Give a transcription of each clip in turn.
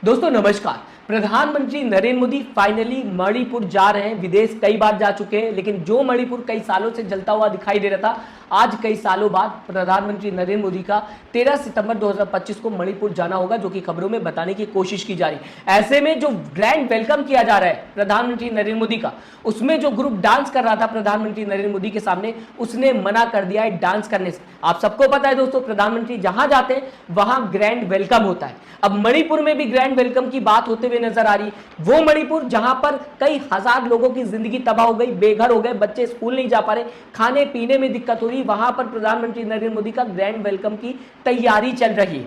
दोस्तों नमस्कार। प्रधानमंत्री नरेंद्र मोदी फाइनली मणिपुर जा रहे हैं। विदेश कई बार जा चुके हैं, लेकिन जो मणिपुर कई सालों से जलता हुआ दिखाई दे रहा था, आज कई सालों बाद प्रधानमंत्री नरेंद्र मोदी का 13 सितंबर 2025 को मणिपुर जाना होगा, जो कि खबरों में बताने की कोशिश की जा रही है। ऐसे में जो ग्रैंड वेलकम किया जा रहा है प्रधानमंत्री नरेंद्र मोदी का, उसमें जो ग्रुप डांस कर रहा था प्रधानमंत्री नरेंद्र मोदी के सामने, उसने मना कर दिया है डांस करने से। आप सबको पता है दोस्तों, प्रधानमंत्री जहां जाते हैं वहां ग्रैंड वेलकम होता है। अब मणिपुर में भी ग्रैंड वेलकम की बात होते हुए नजर आ रही। वो मणिपुर जहां पर कई हजार लोगों की जिंदगी तबाह हो गई, बेघर हो गए, बच्चे स्कूल नहीं जा पा रहे, खाने पीने में दिक्कत हो रही, वहां पर प्रधानमंत्री नरेंद्र मोदी का ग्रैंड वेलकम की तैयारी चल रही है।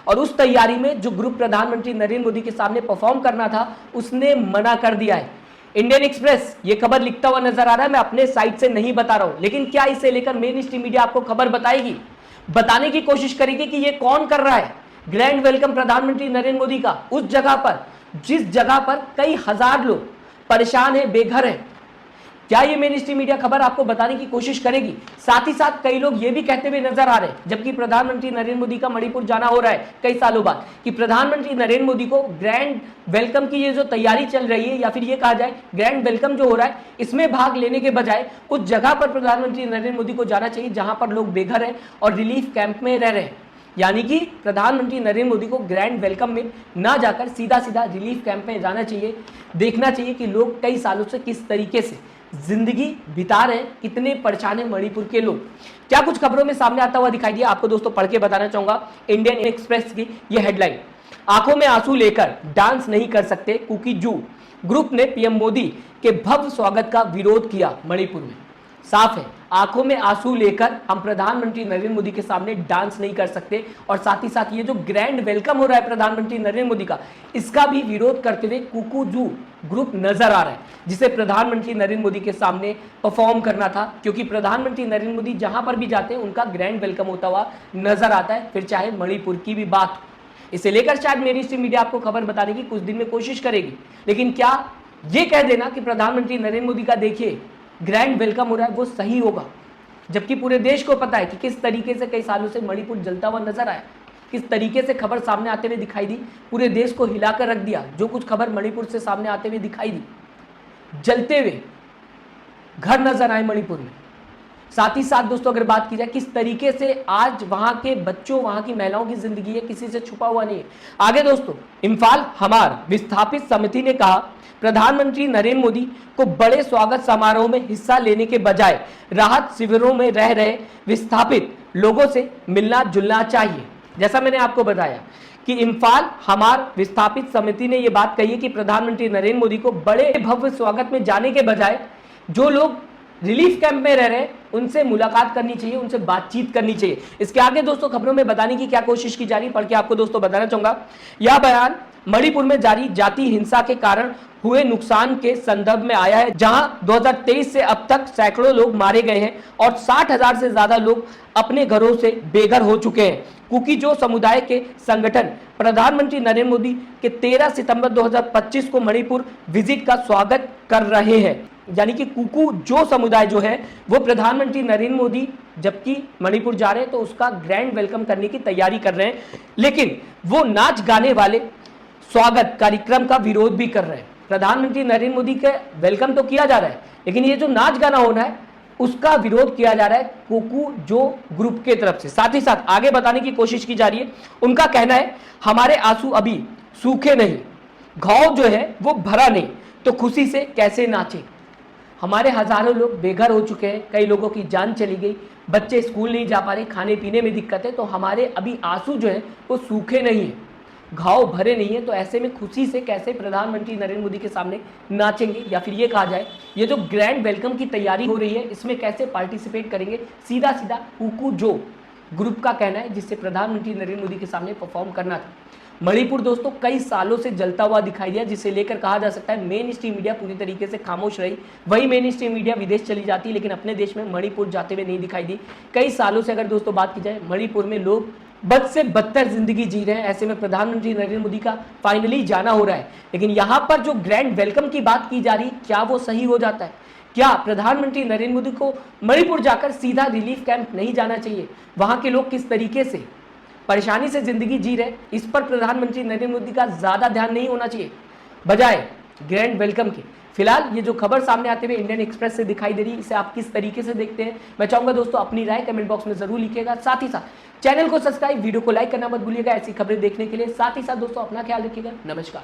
और उस तैयारी में जो ग्रुप प्रधानमंत्री नरेंद्र मोदी के सामने परफॉर्म करना था, उसने मना कर दिया है। इंडियन एक्सप्रेस ये खबर लिखता हुआ नजर आ रहा है, मैं अपने साइट से नहीं बता रहा हूं, लेकिन क्या इसे लेकर मेन स्ट्रीम मीडिया आपको खबर बताएगी, बताने की कोशिश करेगी कि ये कौन कर रहा है ग्रैंड वेलकम प्रधानमंत्री नरेंद्र मोदी का उस जगह पर जिस जगह पर कई हजार लोग परेशान हैं, बेघर हैं। क्या ये मेन स्ट्रीम मीडिया खबर आपको बताने की कोशिश करेगी? साथ ही साथ कई लोग ये भी कहते हुए नजर आ रहे हैं, जबकि प्रधानमंत्री नरेंद्र मोदी का मणिपुर जाना हो रहा है कई सालों बाद, कि प्रधानमंत्री नरेंद्र मोदी को ग्रैंड वेलकम की ये जो तैयारी चल रही है, या फिर ये कहा जाए ग्रैंड वेलकम जो हो रहा है, इसमें भाग लेने के बजाय उस जगह पर प्रधानमंत्री नरेंद्र मोदी को जाना चाहिए जहां पर लोग बेघर हैं और रिलीफ कैंप में रह रहे हैं। यानी कि प्रधानमंत्री नरेंद्र मोदी को ग्रैंड वेलकम में ना जाकर सीधा सीधा रिलीफ कैंप में जाना चाहिए। देखना चाहिए कि लोग कई सालों से किस तरीके से जिंदगी बिता रहे हैं, कितने परेशान है मणिपुर के लोग। क्या कुछ खबरों में सामने आता हुआ दिखाई दिया, आपको दोस्तों पढ़ के बताना चाहूंगा इंडियन एक्सप्रेस की यह हेडलाइन। आंखों में आंसू लेकर डांस नहीं कर सकते कुकी जू, ग्रुप ने पीएम मोदी के भव्य स्वागत का विरोध किया मणिपुर में। साफ है, आंखों में आंसू लेकर हम प्रधानमंत्री नरेंद्र मोदी के सामने डांस नहीं कर सकते, और साथ ही साथ ये जो ग्रैंड वेलकम हो रहा है प्रधानमंत्री नरेंद्र मोदी का, इसका भी विरोध करते हुए कुकूजू ग्रुप नजर आ रहा है, जिसे प्रधानमंत्री नरेंद्र मोदी के सामने परफॉर्म करना था। क्योंकि प्रधानमंत्री नरेंद्र मोदी जहां पर भी जाते हैं उनका ग्रैंड वेलकम होता हुआ नजर आता है, फिर चाहे मणिपुर की भी बात हो। इसे लेकर शायद मेरी स्ट्रीम मीडिया आपको खबर बताने की कुछ दिन में कोशिश करेगी, लेकिन क्या ये कह देना कि प्रधानमंत्री नरेंद्र मोदी का देखिए ग्रैंड वेलकम हो रहा है वो सही होगा? जबकि पूरे देश को पता है कि किस तरीके से कई सालों से मणिपुर जलता हुआ नजर आया, किस तरीके से खबर सामने आते हुए दिखाई दी, पूरे देश को हिलाकर रख दिया। जो कुछ खबर मणिपुर से सामने आते हुए दिखाई दी, जलते हुए घर नजर आए मणिपुर में। साथ ही साथ दोस्तों अगर बात की जाए किस तरीके से आज वहां के बच्चों, वहां की महिलाओं की जिंदगी है, किसी से छुपा हुआ नहीं है। आगे दोस्तों, इम्फाल हमार विस्थापित समिति ने कहा प्रधानमंत्री नरेंद्र मोदी को बड़े स्वागत समारोह में हिस्सा लेने के बजाय राहत शिविरों में रह रहे विस्थापित लोगों से मिलना जुलना चाहिए। जैसा मैंने आपको बताया कि इम्फाल हमार विस्थापित समिति ने यह बात कही है कि प्रधानमंत्री नरेंद्र मोदी को बड़े भव्य स्वागत में जाने के बजाय जो लोग रिलीफ कैंप में रह रहे हैं उनसे मुलाकात करनी चाहिए, उनसे बातचीत करनी चाहिए। इसके आगे दोस्तों खबरों में बताने की क्या कोशिश की जा रही, पढ़ के आपको दोस्तों बताना चाहूंगा। यह बयान मणिपुर में जारी जाति हिंसा के कारण हुए नुकसान के संदर्भ में आया है, जहां 2023 से अब तक सैकड़ों लोग मारे गए हैं और 60,000 से ज्यादा लोग अपने घरों से बेघर हो चुके हैं। कुकीजो समुदाय के संगठन प्रधानमंत्री नरेंद्र मोदी के 13 सितंबर 2025 को मणिपुर विजिट का स्वागत कर रहे हैं। यानी कि कुकू जो समुदाय जो है वो प्रधानमंत्री नरेंद्र मोदी जबकि मणिपुर जा रहे हैं तो उसका ग्रैंड वेलकम करने की तैयारी कर रहे हैं, लेकिन वो नाच गाने वाले स्वागत कार्यक्रम का विरोध भी कर रहे हैं। प्रधानमंत्री नरेंद्र मोदी के वेलकम तो किया जा रहा है, लेकिन ये जो नाच गाना होना है उसका विरोध किया जा रहा है कुकू जो ग्रुप के तरफ से। साथ ही साथ आगे बताने की कोशिश की जा रही है, उनका कहना है हमारे आंसू अभी सूखे नहीं, घाव जो है वो भरा नहीं, तो खुशी से कैसे नाचे। हमारे हजारों लोग बेघर हो चुके हैं, कई लोगों की जान चली गई, बच्चे स्कूल नहीं जा पा रहे, खाने पीने में दिक्कत है, तो हमारे अभी आंसू जो है वो सूखे नहीं है, घाव भरे नहीं है, तो ऐसे में खुशी से कैसे प्रधानमंत्री नरेंद्र मोदी के सामने नाचेंगे, या फिर ये कहा जाए ये जो ग्रैंड वेलकम की तैयारी हो रही है इसमें कैसे पार्टिसिपेट करेंगे। सीधा सीधा कुकू जो ग्रुप का कहना है जिससे प्रधानमंत्री नरेंद्र मोदी के सामने परफॉर्म करना था। मणिपुर दोस्तों कई सालों से जलता हुआ दिखाई दिया, जिसे लेकर कहा जा सकता है मेन स्ट्रीम मीडिया पूरी तरीके से खामोश रही। वही मेन स्ट्रीम मीडिया विदेश चली जाती, लेकिन अपने देश में मणिपुर जाते हुए नहीं दिखाई दी। कई सालों से अगर दोस्तों बात की जाए मणिपुर में लोग बद से बदतर जिंदगी जी रहे हैं। ऐसे में प्रधानमंत्री नरेंद्र मोदी का फाइनली जाना हो रहा है, लेकिन यहाँ पर जो ग्रैंड वेलकम की बात की जा रही, क्या वो सही हो जाता है? क्या प्रधानमंत्री नरेंद्र मोदी को मणिपुर जाकर सीधा रिलीफ कैंप नहीं जाना चाहिए? वहां के लोग किस तरीके से परेशानी से जिंदगी जी रहे, इस पर प्रधानमंत्री नरेंद्र मोदी का ज्यादा ध्यान नहीं होना चाहिए बजाय ग्रैंड वेलकम के। फिलहाल ये जो खबर सामने आते हुए इंडियन एक्सप्रेस से दिखाई दे रही है, इसे आप किस तरीके से देखते हैं? मैं चाहूंगा दोस्तों अपनी राय कमेंट बॉक्स में जरूर लिखिएगा। साथ ही साथ चैनल को सब्सक्राइब, वीडियो को लाइक करना मत भूलिएगा ऐसी खबरें देखने के लिए। साथ ही साथ दोस्तों अपना ख्याल रखिएगा। नमस्कार।